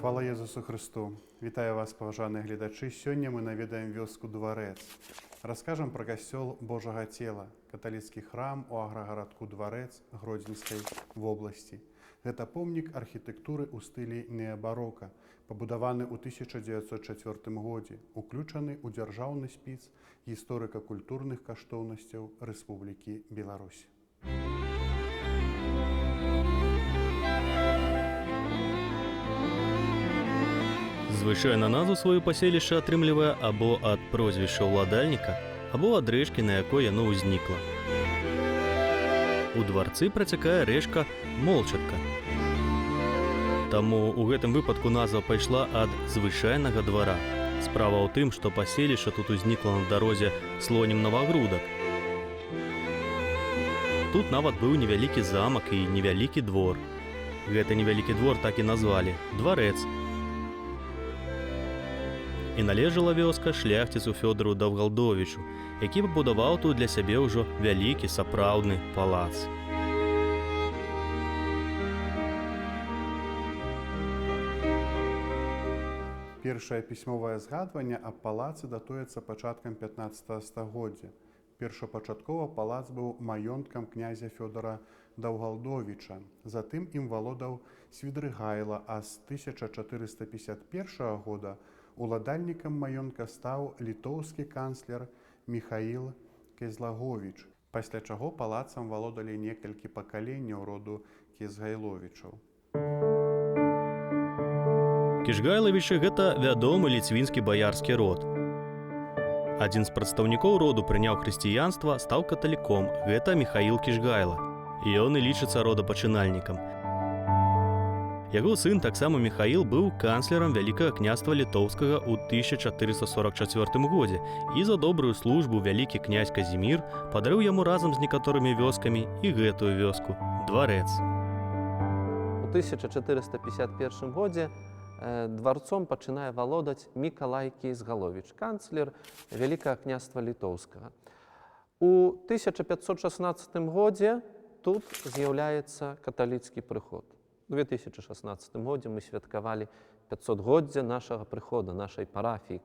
Хвала Езусу Христу! Вітаю вас, паважаныя гледачы. Сёння мы наведаем вёску Дварэц. Раскажам пра касцёл Божага Цела, каталіцкі храм у аграгарадку Дварэц Гродзенскай вобласці. Гэта помнік архітэктуры ў стылі неабарока, пабудаваны ў 1904 годзе, уключаны ў дзяржаўны спіс гісторыка-культурных каштоўнасцяў Рэспублікі Беларусь. Звычайна назву сваю паселішча атрымлівае або ад прозвішча ўладальніка, або ад рэчкі, на якой яно ўзнікла. У дварцы працякае рэчка Молчатка. Таму ў гэтым выпадку назва пайшла ад звычайнага двара. Справа ў тым, што паселішча тут узнікла на дарозе слонім Новагрудак. Тут нават быў невялікі замак і невялікі двор. Гэты невялікі двор так і назвалі Дварэц. І належала вёска шляхціцу Фёдору Даўгалдовічу, які пабудаваў тут для сябе ўжо вялікі сапраўдны палац. Першае пісьмовае згадванне аб палацы датуецца пачаткам 15 стагоддзя. Першапачаткова палац быў маёнткам князя Фёдора Даўгалдовіча. Затым ім валодаў Свідрыгайла, а з 1451 года уладальнікам маёнтка стаў літоўскі канцлер Міхаіл Кезлаговіч, пасля чаго палацам валодалі некалькі пакаленняў роду Кезгайловічаў. Кіжгайлавічы – гэта вядомы ліцвінскі баярскі род. Адзін з прадстаўнікоў роду прыняў хрысціянства, стаў каталіком. Гэта Міхаіл Кіжгайла. Ён і лічыцца родапачынальнікам. Яго сын, таксама Міхаіл, быў канцлерам Вялікага княства Літоўскага ў 1444 годзе і за добрую службу вялікі князь Казімір падарыў яму разам з некаторымі вёскамі і гэтую вёску – Дварэц. У 1451 годзе дварцом пачынае валодаць Мікалай Кейзгаловіч, канцлер Вялікага княства Літоўскага. У 1516 годзе тут з'яўляецца каталіцкі прыход. У 2016 годзе мы святкавалі 500годдзя нашага прыхода, нашай парафіі.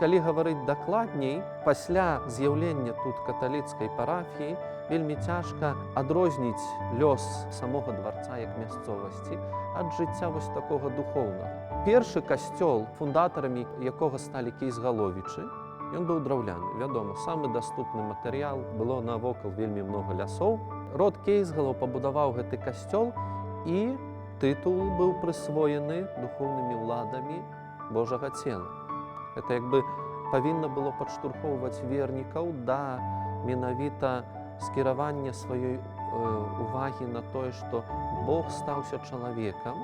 Калі гаварыць дакладней, пасля з'яўлення тут каталіцкай парафіі вельмі цяжка адрозніць лёс самога дварца як мясцовасці ад жыцця вось такога духоўнага. Першы касцёл, фундатарамі якога сталі Кейзгаловічы, ён быў драўляны. Вядома, самы даступны матэрыял, было навокал вельмі многа лясоў. Род Кейзгалаў пабудаваў гэты касцёл, і тытул быў прысвоены духоўнымі ўладамі Божага Цела. Гэта як бы павінна было падштурхоўваць вернікаў да менавіта скіравання сваёй увагі на тое, што Бог стаўся чалавекам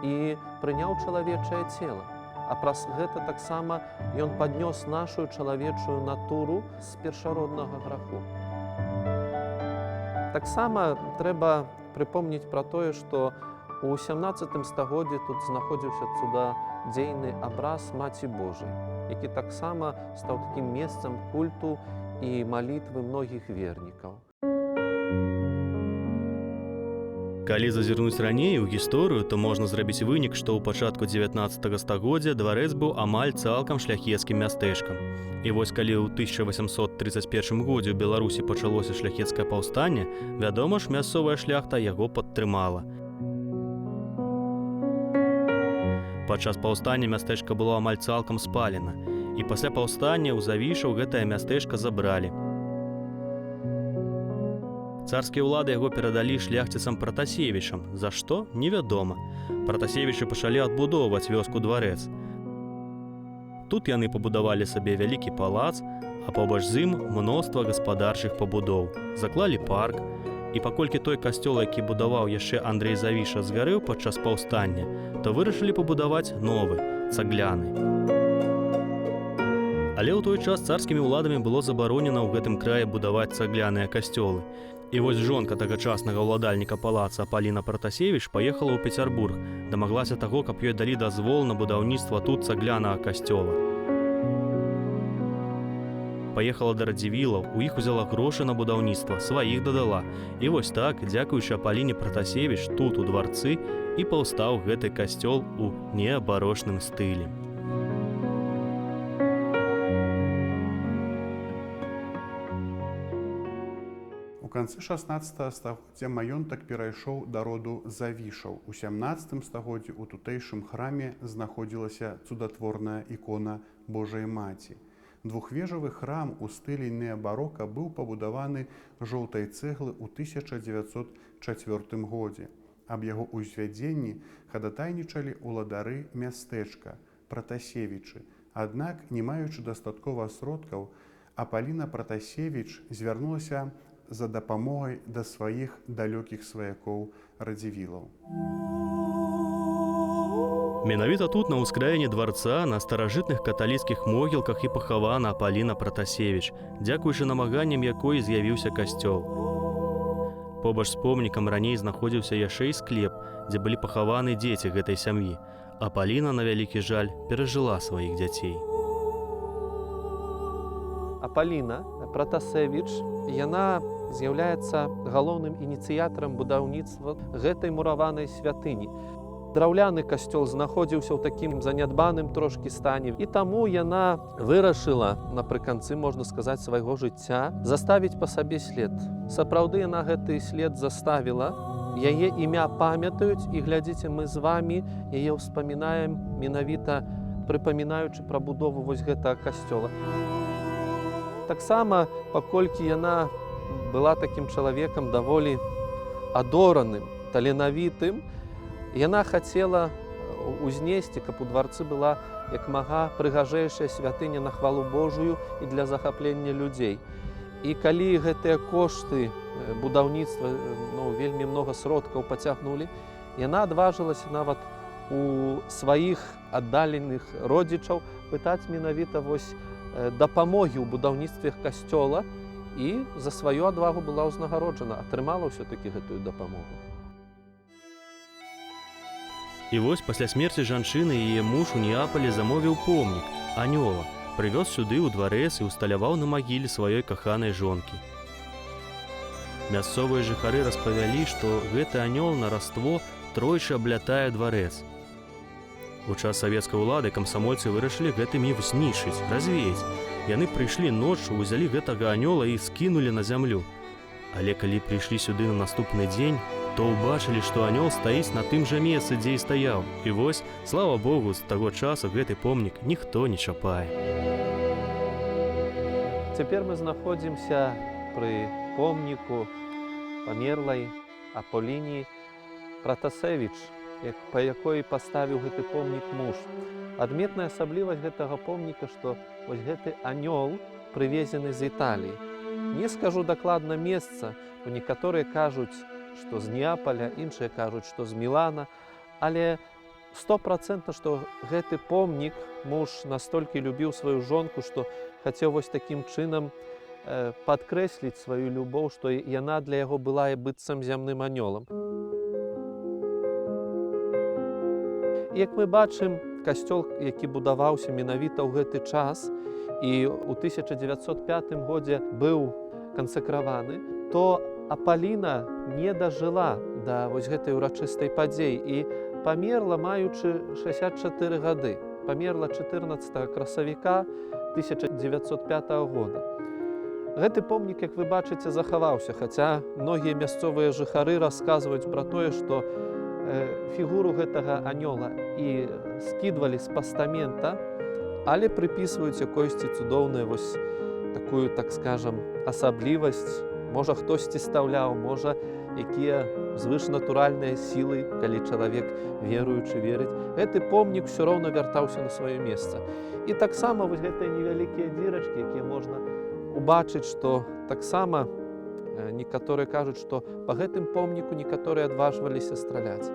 і прыняў чалавечае цела. А праз гэта таксама ён паднёс нашу чалавечую натуру з першароднага граху. Таксама трэба прыпомніць пра тое, што у 17 стагоддзі тут знаходзіўся цудадзейны абраз Маці Божай, які таксама стаў такім месцам культу і малітвы многіх вернікаў. Калі зазірнуць раней у гісторыю, то можна зрабіць вынік, што ў пачатку 19 стагоддзя Дварэц быў амаль цалкам шляхецкім мястэчкам. І вось калі ў 1831 годзе ў Беларусі пачалося шляхецкае паўстанне, вядома ж, мясцовая шляхта яго падтрымала. Падчас паўстання мястэчка было амаль цалкам спалена, і пасля паўстання ў Завішаў гэтае мястэчка забралі. Царскія ўлады яго перадалі шляхціцам Пратасевічам. За што? Невядома. Пратасевічы пачалі адбудоўваць вёску Дварэц. Тут яны пабудавалі сабе вялікі палац, а побач з ім мноства гаспадарчых пабудоў. Заклалі парк, і паколькі той касцёл, які будаваў яшчэ Андрэй Завіша, згарэў падчас паўстання, то вырашылі пабудаваць новы, цагляны. Але ў той час царскімі ўладамі было забаронена ў гэтым краі будаваць цагляныя касцёлы. І вось жонка тагачаснага ўладальніка палаца Паліна Пратасевіч паехала ў Пецярбург, дамаглася таго, каб ёй далі дазвол на будаўніцтва тут цаглянага касцёла. Паехала да Радзівілаў, у іх узяла грошы на будаўніцтва, сваіх дадала. І вось так, дзякуючы Паліне Пратасевіч, тут у дварцы і паўстаў гэты касцёл у неабарошным стылі. У канцы 16 стагоддзя маёнтак перайшоў да роду Завішаў. У 17 стагоддзі ў тутэйшым храме знаходзілася цудатворная ікона Божай Маці. Двухвежавы храм у стылі неабарока быў пабудаваны жоўтай цэглы ў 1904 годзе. Аб яго ўзвядзенні хадатайнічалі ўладары мястэчка, Пратасевічы. Аднак, не маючы дастаткова сродкаў, Апаліна Пратасевіч звярнулася за дапамогай да сваіх далёкіх сваякоў радзівілаў. Менавіта тут, на ўскраіне дварца, на старажытных каталіцкіх могілках і пахавана Апаліна Пратасевіч, дзякуючы намаганням якой з'явіўся касцёл. Побач з помнікам раней знаходзіўся яшчэ і склеп, дзе былі пахаваны дзеці гэтай сям'і. Апаліна, на вялікі жаль, перажыла сваіх дзяцей. Апаліна Пратасевіч, яна з'яўляецца галоўным ініцыятарам будаўніцтва гэтай мураванай святыні. Драўляны касцёл знаходзіўся ў такім занядбаным трошкі стане, і таму яна вырашыла напрыканцы, можна сказаць, свайго жыцця заставіць па сабе след. Сапраўды яна гэты след заставіла, яе імя памятаюць, і глядзіце, мы з вамі яе ўспамінаем, менавіта прыпамінаючы пра будову вось гэтага касцёла. Таксама, паколькі яна была такім чалавекам даволі адораным, таленавітым, яна хацела узнесці, каб у дварцы была як мага прыгажэйшая святыня на хвалу Божую і для захаплення людзей. І калі гэтыя кошты будаўніцтва вельмі многа сродкаў пацягнулі, яна адважылася нават у сваіх аддаленых родзічаў пытаць менавіта вось дапамогі ў будаўніцтве касцёла, і за сваю адвагу была ўзнагароджана, атрымала ўсё-такі гэтую дапамогу. І вось пасля смерці жанчыны яе муж у Неапале замовіў помнік, анёла, прывёз сюды ў дварэц і усталяваў на магіле сваёй каханай жонкі. Мясцовыя жыхары распавялі, што гэты анёл на раство тройчы аблятае дварэц. У час савецкай улады камсамольцы вырашылі гэты міф знішчыць, развеяць. Яны прыйшлі ноччу, узялі гэтага анёла і скінулі на зямлю. Але калі прыйшлі сюды на наступны дзень, то ўбачылі, што анёл стаіць на тым жа месцы, дзе і стаяў. І вось, слава Богу, з таго часу гэты помнік ніхто не чапае. Цяпер мы знаходзімся пры помніку памерлай Апаліні Пратасевіч, па якой паставіў гэты помнік муж. Адметная асаблівасць гэтага помніка, што вось гэты анёл прывезены з Італіі. Не скажу дакладна месца, бо некаторыя кажуць, што з Неапаля, іншыя кажуць, што з Мілана, але 100%, што гэты помнік муж настолькі любіў сваю жонку, што хацеў вось такім чынам падкрэсліць сваю любоў, што яна для яго была быццам зямным анёлам. Як мы бачым, касцёл, які будаваўся менавіта ў гэты час і ў 1905 годзе быў кансакраваны, то Апаліна не дажыла да вось гэтай урачыстай падзеі і памерла, маючы 64 гады. Памерла 14 красавіка 1905 года. Гэты помнік, як вы бачыце, захаваўся, хаця многія мясцовыя жыхары расказваюць пра тое, што фігуру гэтага анёла і скідвалі з пастамента, але прыпісваюць якойсьці цудоўную вось такую, так скажам, асаблівасць. Можа, хтосьці стаўляў, можа, якія звышнатуральныя сілы, калі чалавек веруючы верыць. Гэты помнік усё роўна вяртаўся на сваё месца. І таксама вось гэтыя невялікія дзірачкі, якія можна убачыць, што таксама некаторыя кажуць, што па гэтым помніку некаторыя адважваліся страляць.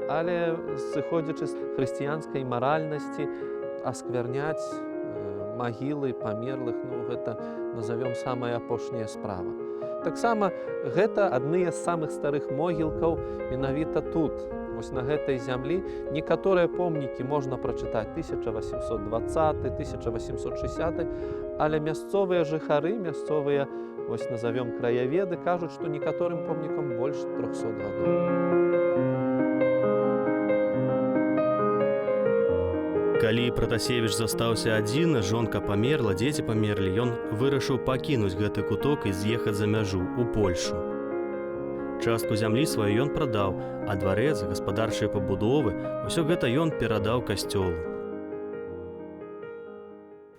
Але сыходзячы з хрысціянскай маральнасці, аскверняць магілы памерлых, гэта, назовём, самая апошняя справа. Таксама гэта адныя з самых старых могілкаў менавіта тут, вось на гэтай зямлі. Некаторыя помнікі можна прачытаць 1820, 1860, але мясцовыя жыхары, мясцовыя, вось назовём, краяведы, кажуць, што некаторым помнікам больш 300 гадоў. Калі Пратасевіч застаўся адзін, жонка памерла, дзеці памерлі, ён вырашыў пакінуць гэты куток і з'ехаць за мяжу, у Польшу. Частку зямлі сваю ён прадаў, а дварэц, гаспадарчыя пабудовы, усё гэта ён перадаў касцёлу.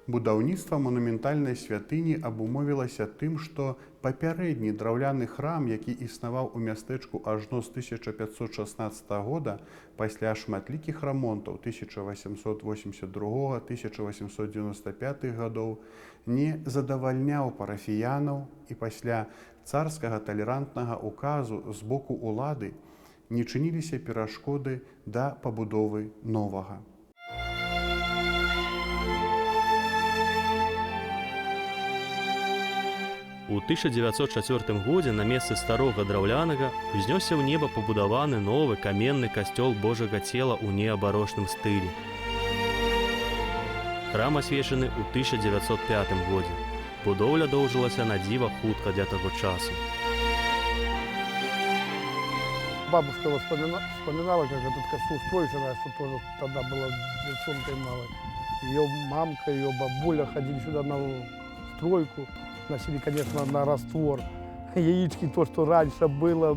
Будаўніцтва манументальнай святыні абумовілася тым, што папярэдні драўляны храм, які існаваў у мястэчку ажно з 1516 года, пасля шматлікіх рамонтаў 1882-1895 гадоў, не задавальняў парафіянаў і пасля царскага талерантнага указу з боку ўлады не чыніліся перашкоды да пабудовы новага. У 1904 годзе на месцы старога драўлянага узнёсся ў неба пабудаваны новы каменны касцёл Божага цела ў неабарошным стылі. Храм асвечаны ў 1905 годзе. Будоўля доўжылася на дзіва хутка для таго часу. Бабушка вспоминала, как этот костюм строить, она что тоже тогда была девчонкой малой. Ее мамка, ее бабуля ходили сюда на стройку, носили, конечно, на раствор. Яички, то, что раньше было,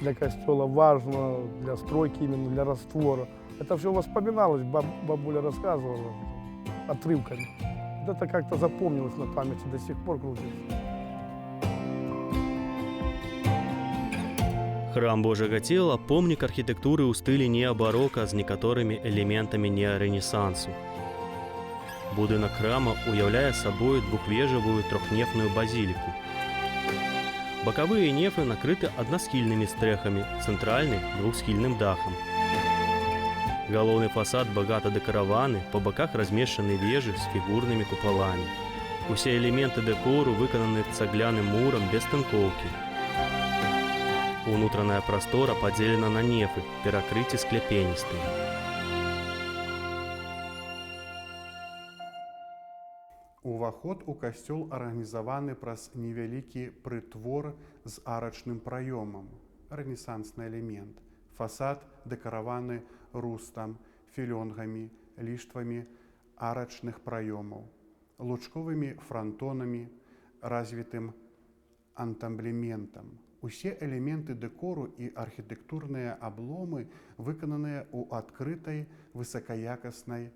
для костела важно, для стройки именно, для раствора. Это все вспоминалось, бабуля рассказывала отрывками. Вот это как-то запомнилось на памяти, до сих пор крутится. Храм Божага цела – помнік архітэктуры ў стылі неабарока з некаторымі элементамі неарэнесансу. Будынак храма уяўляе сабою двухвежавую трохнефную базіліку. Бакавыя нефы накрыты аднасхільнымі стрэхамі, цэнтральны – двухсхільным дахам. Галоўны фасад багата дэкараваны, па баках размешчаны вежы з фігурнымі купаламі. Усе элементы дэкору выкананы цагляным мурам без тынкоўкі. Унутраная прастора падзелена на нефы, перакрыцці скляпеністыя. Уваход у касцёл арганізаваны праз невялікі прытвор з арачным праёмам, рэнесансны элемент. Фасад дэкараваны рустам, філёнгамі, ліштвамі арачных праёмаў, лучковымі франтонамі, развітым антамблементам. Усе элементы дэкору і архітэктурныя абломы выкананыя ў адкрытай высакаякаснай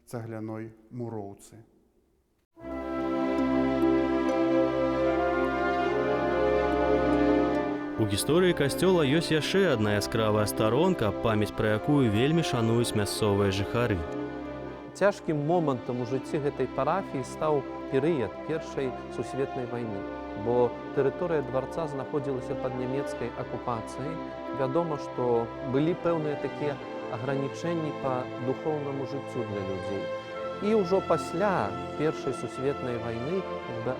цагляной муроўцы. У гісторыі касцёла ёсць яшчэ адна яскравая старонка, памяць пра якую вельмі шануюць мясцовыя жыхары. Цяжкім момантам у жыцці гэтай парафіі стаў перыяд Першай сусветнай вайны, бо тэрыторыя дварца знаходзілася пад нямецкай акупацыяй. Вядома, што былі пэўныя такія агранічэнні па духоўнаму жыццю для людзей. І ўжо пасля Першай сусветнай вайны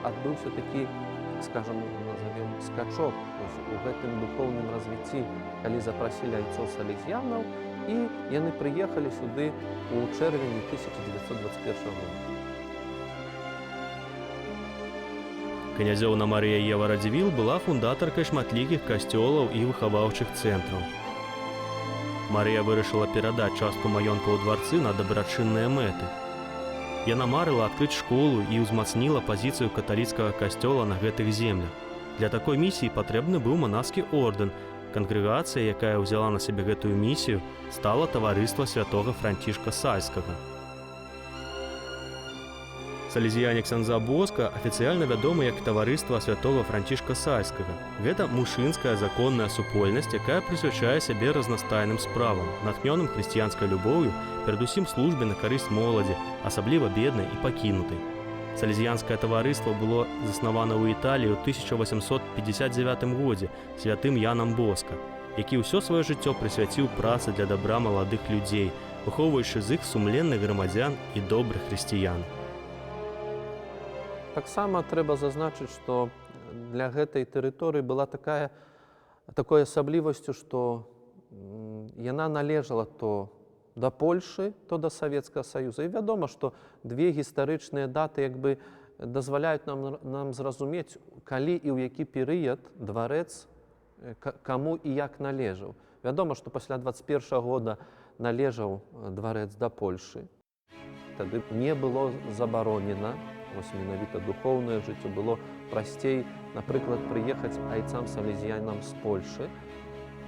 адбыўся такі, скажам, назовем, скачок у гэтым духоўным развіцці, калі запрасілі айцоў салезіянаў, і яны прыехалі сюды ў чэрвені 1921 года. Князёўна Марыя Ева Радзівіл была фундатаркай шматлікіх касцёлаў і выхаваўчых цэнтраў. Марыя вырашыла перадаць частку маёнтка ў дварцы на дабрачынныя мэты. Яна марыла адкрыць школу і ўзмацніла пазіцыю каталіцкага касцёла на гэтых землях. Для такой місіі патрэбны быў манаскі ордэн. Кангрэгацыя, якая ўзяла на сябе гэтую місію, стала таварыства святога Францішка Сальскага. Салезіяне ксяндза Боска афіцыяльна вядомы як таварыства святога Францішка Сальскага. Гэта мужчынская законная супольнасць, якая прысвячае сябе разнастайным справам, натхнёным хрысціянскай любоўю, перадусім службе на карысць моладзі, асабліва беднай і пакінутай. Салезіянскае таварыства было заснавана ў Італіі ў 1859 годзе святым Янам Боска, які ўсё сваё жыццё прысвяціў працы для дабра маладых людзей, выхоўваючы з іх сумленных грамадзян і добрых хрысціян. Таксама трэба зазначыць, што для гэтай тэрыторыі была такой асаблівасцю, што яна належала то да Польшы, то да Савецкага Саюза. І вядома, што две гістарычныя даты дазваляюць нам зразумець, калі і ў які перыяд дварэц каму і як належаў. Вядома, што пасля 21 года належаў дварэц да Польшы. Тады не было забаронена, вось менавіта духоўнае жыццё, было прасцей, напрыклад, прыехаць айцам-салезіянам з Польшы.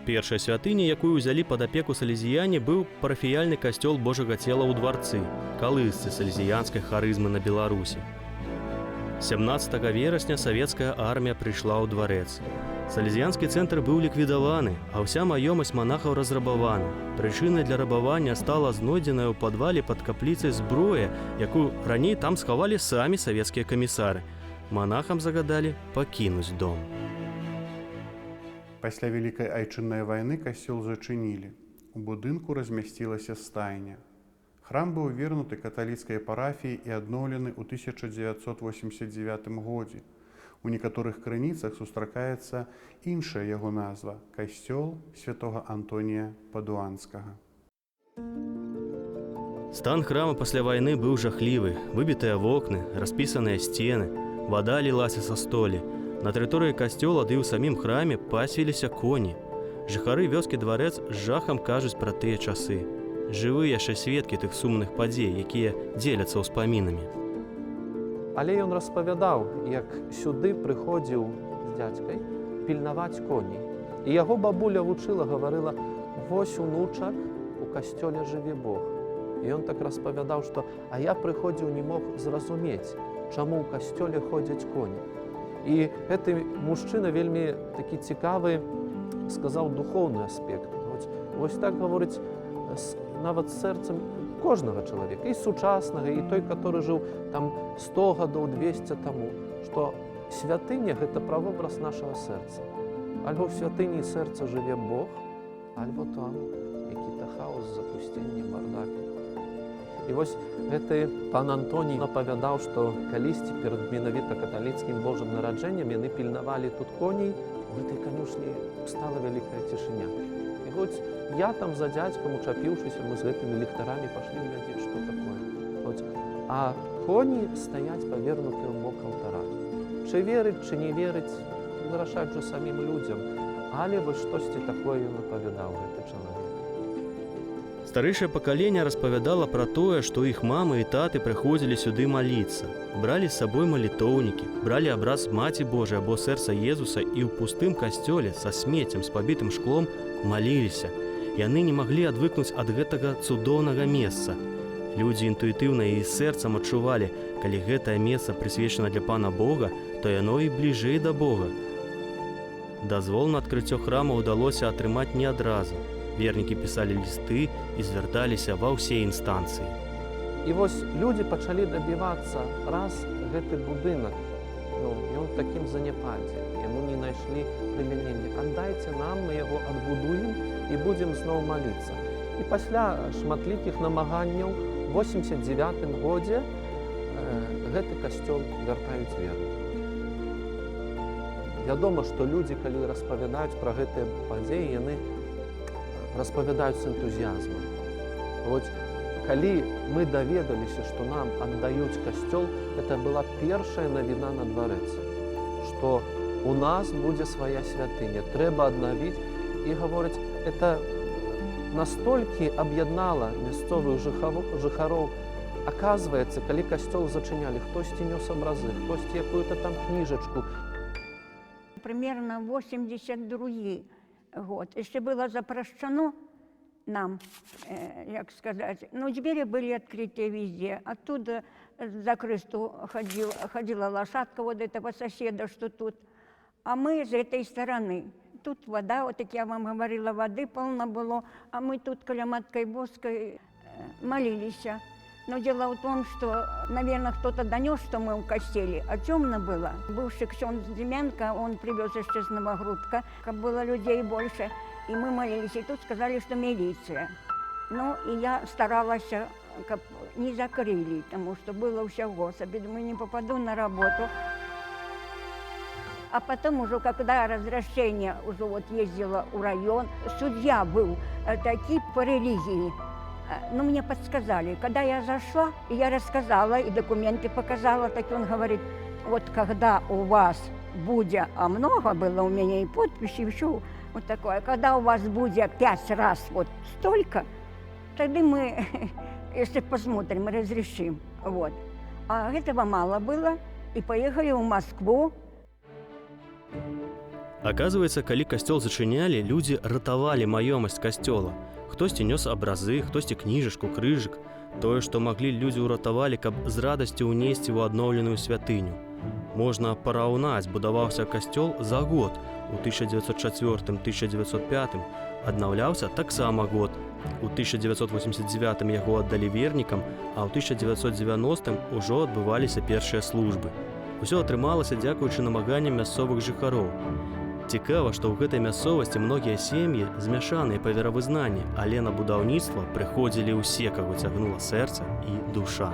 Першая святыня, якую ўзялі пад апеку салезіяне, быў парафіяльны касцёл Божага цела ў дварцы, калысцы салезіянскай харызмы на Беларусі. 17 верасня савецкая армія прыйшла ў дварэц. Салезіянскі цэнтр быў ліквідаваны, а ўся маёмасць манахаў разрабавана. Прычынай для рабавання стала знойдзеная ў падвале пад капліцай зброя, якую раней там схавалі самі савецкія камісары. Манахам загадалі пакінуць дом. Пасля Вялікай айчыннай вайны касцёл зачынілі. У будынку размясцілася стайня. Храм быў вернуты каталіцкай парафіі і адноўлены ў 1989 годзе. У некаторых крыніцах сустракаецца іншая яго назва – касцёл святога Антонія Падуанскага. Стан храма пасля вайны быў жахлівы. Выбітыя вокны, распісаныя сцены, вада лілася са столі. На тэрыторыі касцёла ды ў самім храме пасвіліся коні. Жыхары вёскі Дварэц з жахам кажуць пра тыя часы. Жывы яшчэ сведкі тых сумных падзей, якія дзеляцца ўспамінамі. Але ён распавядаў, як сюды прыходзіў з дзядзькай пільнаваць коней. І яго бабуля вучыла, гаварыла: «Вось, унучак, у касцёле жыве Бог». І ён так распавядаў, што «А я прыходзіў, не мог зразумець, чаму ў касцёле ходзяць коні». І гэты мужчына вельмі такі цікавы сказаў духоўны аспект. Вось так гаворыць нават з сэрцам кожнага чалавека, і сучаснага, і той, который жыў там 100 гадоў, 200 таму, што святыня – гэта правобраз нашага сэрца. Альбо ў святыні сэрца жыве Бог, альбо там які-то хаос, запусценне, бардак. І вось гэты пан Антоній напавядаў, што калісьці перад менавіта каталіцкім Божым нараджэннем яны пільнавалі тут коней, у гэтай канюшні стала вялікая цішыня. І хоць я там за дзядзькам, учапіўшыся, мы з гэтымі ліхтарамі пашлі глядзець, што такое. А коні стаяць павернуты ў бок алтара. Чы верыць, чы не верыць, вырашаць жа самім людзям. Але вось штосьці такое ён апавядаў, гэты чалавек. Старэйшае пакаленне распавядала пра тое, што іх мамы і таты прыходзілі сюды маліцца. Бралі з сабой малітоўнікі, бралі абраз Маці Божай або сэрца Езуса і ў пустым касцёле са смеццем, з пабітым шклом маліліся. Яны не маглі адвыкнуць ад гэтага цудоўнага месца. Людзі інтуітыўна і сэрцам адчувалі, калі гэтае месца прысвечана для Пана Бога, то яно і бліжэй да Бога. Дазвол на адкрыццё храма ўдалося атрымаць не адразу. Вернікі пісалі лісты і звярталіся ва ўсе інстанцыі. І вось людзі пачалі дабівацца, раз гэты будынак, ён такім заняпадзе, яму не знайшлі прымянення. Аддайце нам, мы яго адбудуем і будзем зноў маліцца. І пасля шматлікіх намаганняў у 89 годзе гэты касцёл вяртаюць вернікам. Вядома, што людзі, калі распавядаюць пра гэтыя падзеі, яны распавядаюць з энтузіязмам. Калі мы даведаліся, што нам аддаюць касцёл, гэта была першая навіна на Дварэцы, што у нас будзе свая святыня, трэба аднавіць. І гаворыць, это настолькі аб'яднала мясцовых жыхароў. Аказваецца, калі касцёл зачынялі, хтосьці нёс абразы, хтосьці якую-то там кніжачку. Примерно 82 год. Еще было запрещено нам, как сказать, но двери были открыты везде. Оттуда за кресту ходила лошадка вот этого соседа, что тут. А мы с этой стороны. Тут вода, вот как я вам говорила, воды полно было, а мы тут коля Маткой Боской молились. Но дело в том, что, наверное, кто-то донес, что мы в костеле, а темно было. Бывший ксёндз Деменко, он привез еще с Новогрудка, как было людей больше, и мы молились, и тут сказали, что милиция. Ну, и я старалась, как не закрыли, потому что было все в Господе, думаю, не попаду на работу. А потом уже, когда разрешение, уже вот ездила в район, судья был такой по религии. Ну, мне подсказали. Когда я зашла, и я рассказала, и документы показала, так он говорит, вот когда у вас будет, а много было у меня и подписи, и все вот такое, когда у вас будет 5 раз вот столько, Тогда мы, если посмотрим, разрешим. Вот. А этого мало было, и поехали в Москву. Оказывается, калі касцёл зачынялі, людзі ратавалі маёмасць касцёла. Хтосьці нёс абразы, хтосьці кніжачку, крыжык. Тое, што маглі, людзі ўратавалі, каб з радасцю ўнесці ў адноўленую святыню. Можна параўнаць, будаваўся касцёл за год. У 1904-1905 аднаўляўся таксама год. У 1989 яго аддалі вернікам, а ў 1990 ужо адбываліся першыя службы. Усё атрымалася дзякуючы намаганням мясцовых жыхароў. Цікава, што ў гэтай мясцовасці многія сем'і змяшаныя па веравызнанні, але на будаўніцтва прыходзілі ўсе, каго цягнула сэрца і душа.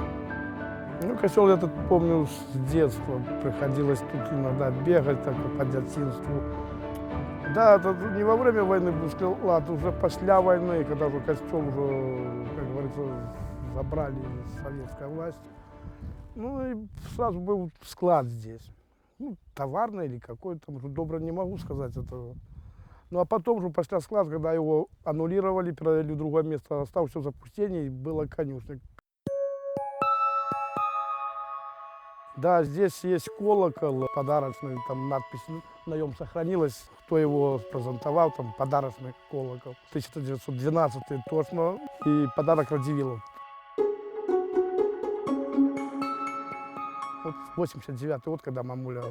Ну, костел я тут помню с детства. Приходилось тут иногда бегать так, по детству. Да, это не во время войны был склад, уже после войны, когда уже костел уже, как говорится, забрали советская власть. Ну и сразу был склад здесь. Ну, товарный или какой-то, уже добро не могу сказать этого. Ну а потом уже после склада, когда его аннулировали, перевели в другое место, осталось все запустение и было конюшня. Да, здесь есть колокол подарочный, там надпись на нем сохранилась, кто его презентовал, там подарочный колокол. 1912 точно, и подарок Радзивиллу. Вот 89 год, когда мамуля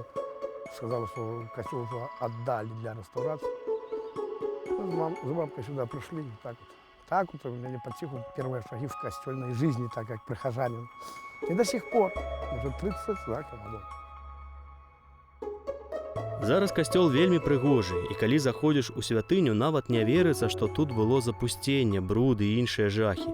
сказала, что костел уже отдали для реставрации, мы с бабкой сюда пришли, так вот у меня потиху первые шаги в костельной жизни, так как прихожанин. И до сих пор, уже 30 знаков. Зараз касцёл вельмі прыгожы, і калі заходзіш у святыню, нават не верыцца, што тут было запусценне, бруд і іншыя жахі.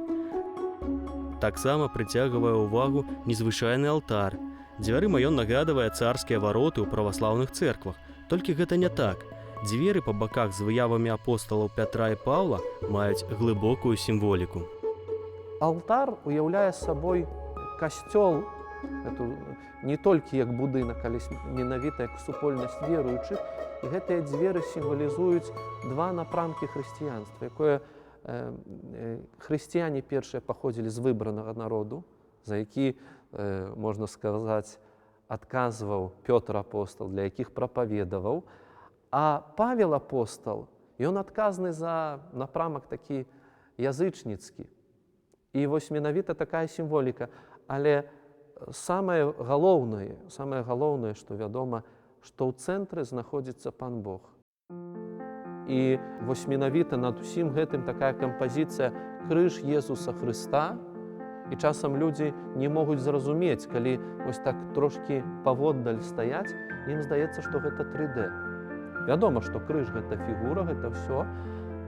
Таксама прыцягвае ўвагу незвычайны алтар. Дзвярыма ён нагадвае царскія вароты ў праваслаўных цэрквах. Толькі гэта не так. Дзверы па баках з выявамі апосталаў Пятра і Паўла маюць глыбокую сімволіку. Алтар уяўляе сабой касцёл, не толькі як будынак, але менавіта як супольнасць веруючых. І гэтыя дзверы сімвалізуюць два напрамкі хрысціянства, якое хрысціяне першыя паходзілі з выбранага народу, за які, можна сказаць, адказваў Пётр апостал, для якіх прапаведаваў. А Павел апостал, ён адказны за напрамак такі язычніцкі. І вось менавіта такая сімволіка. Але самае галоўнае, што вядома, што ў цэнтры знаходзіцца Пан Бог. І вось менавіта над усім гэтым такая кампазіцыя крыж Езуса Хрыста. І часам людзі не могуць зразумець, калі вось так трошкі паводдаль стаяць, ім здаецца, што гэта 3D. Вядома, што крыж гэта фігура, гэта ўсё,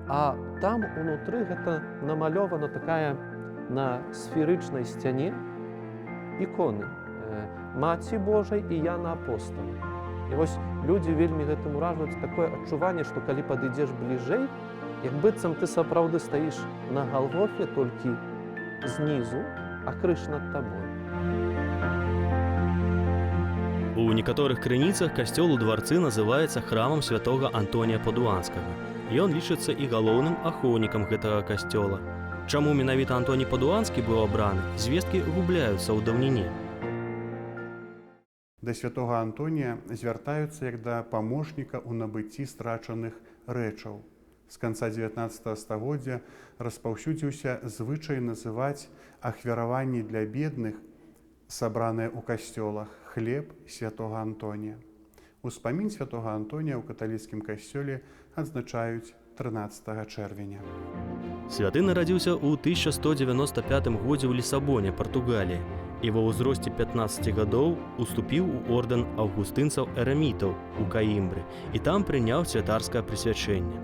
а там унутры гэта намалёвана такая на сферычнай сцяне іконы Маці Божай і Яна Апостала. І вось людзі вельмі гэтым уражваюць, такое адчуванне, што калі падыдзеш бліжэй, як быццам ты сапраўды стаіш на Галгофе, толькі знізу, а крыж над табой. У некаторых крыніцах касцёл у дварцы называецца храмам святога Антонія Падуанскага. Ён лічыцца і галоўным ахоўнікам гэтага касцёла. Чаму менавіта Антоній Падуанскі быў абраны, звесткі губляюцца ў даўніне. Да святога Антонія звяртаюцца як да памочніка ў набыцці страчаных рэчаў. З канца 19 стагоддзя распаўсюдзіўся звычай называць ахвяраванні для бедных, сабраныя ў касцёлах, хлеб святога Антонія. Успамін святога Антонія ў каталіцкім касцёле адзначаюць 13 чэрвеня. Святы нарадзіўся ў 1195 годзе ў Лісабоне, Партугалія, і ва ўзросце 15 гадоў уступіў у ордэн аўгустынцаў-эрамітаў у Каімбры і там прыняў святарскае прысвячэнне.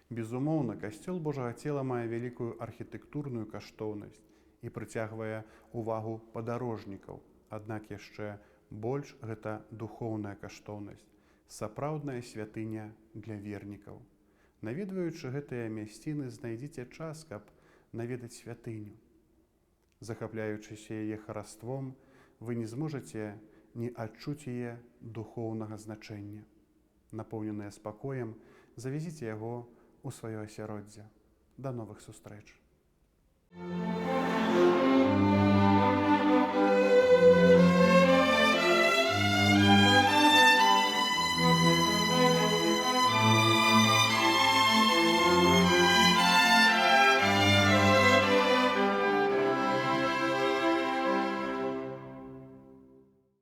Безумоўна, касцёл Божага цела мае вялікую архітэктурную каштоўнасць і прыцягвае ўвагу падарожнікаў. Аднак яшчэ больш гэта духоўная каштоўнасць, сапраўдная святыня для вернікаў. Наведваючы гэтыя мясціны, знайдзіце час, каб наведаць святыню. Захапляючыся яе хараством, вы не зможаце ні адчуць яе духоўнага значэння. Напоўненыя спакоем, завезіце яго ў сваё асяроддзе. Да новых сустрэч!